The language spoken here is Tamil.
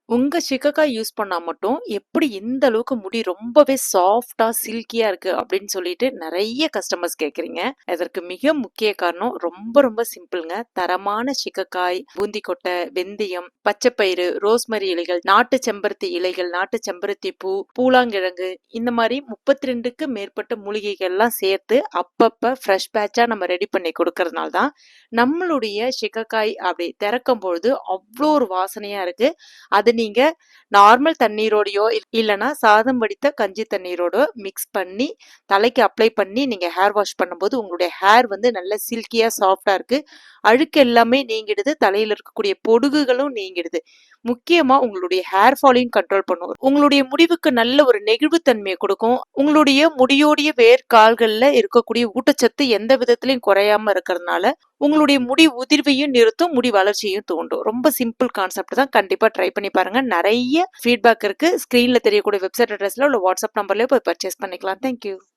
உங்க சிகக்காய் யூஸ் பண்ணா மட்டும் எப்படி இந்த அளவுக்கு முடி ரொம்பவே சாஃப்ட்டா, சில்கியா இருக்கு அப்படின்னு சொல்லிட்டு நெறைய கஸ்டமர்ஸ் கேட்குறீங்க. அதற்கு மிக முக்கிய காரணம் ரொம்ப ரொம்ப சிம்பிள்ங்க. தரமான சிகக்காய், பூந்தி கொட்டை, வெந்தயம், பச்சைப்பயிறு, ரோஸ்மரி இலைகள், நாட்டு செம்பருத்தி இலைகள், நாட்டு செம்பருத்தி பூ, பூலாங்கிழங்கு இந்த மாரி 32க்கு மேற்பட்ட மூலிகைகள்லாம் சேர்த்து அப்பப்ப ஃப்ரெஷ் பேட்சா நம்ம ரெடி பண்ணி குடுக்கறதுனால தான் நம்மளுடைய சிகக்காய் அப்படி திறக்கும் பொழுது அவ்ளோ ஒரு வாசனையா இருக்கு. அது நீங்க நார்மல் தண்ணீரோடையோ இல்லனா சாதம் வடித்த கஞ்சி தண்ணீரோட மிக்ஸ் பண்ணி தலைக்கு அப்ளை பண்ணி நீங்க ஹேர் வாஷ் பண்ணும்போது உங்களுடைய ஹேர் வந்து நல்ல சில்கியா சாஃப்டா இருக்கு. அழுக்கு எல்லாமே நீங்கிடுது. தலையில இருக்கக்கூடிய பொடுகுகளும் நீங்கிடுது. முக்கியமா உங்களுடைய ஹேர் ஃபாலையும் கண்ட்ரோல் பண்ணும். உங்களுடைய முடிவுக்கு நல்ல ஒரு நெகிழ்வுத்தன்மையை கொடுக்கும். உங்களுடைய முடியோடைய வேர்க்கால்கள்ல இருக்கக்கூடிய ஊட்டச்சத்து எந்த விதத்திலையும் குறையாம இருக்கிறதுனால உங்களுடைய முடி உதிர்வையும் நிறுத்தும், முடி வளர்ச்சியையும் தூண்டும். ரொம்ப சிம்பிள் கான்செப்ட் தான். கண்டிப்பா ட்ரை பண்ணி பாருங்க. நிறைய ஃபீட்பேக் இருக்கு. ஸ்கிரீன்ல தெரியக்கூடிய வெப்சைட் அட்ரஸ்ல உள்ள வாட்ஸ்அப் நம்பர்லயே போய் பர்ச்சேஸ் பண்ணிக்கலாம். தேங்க்யூ.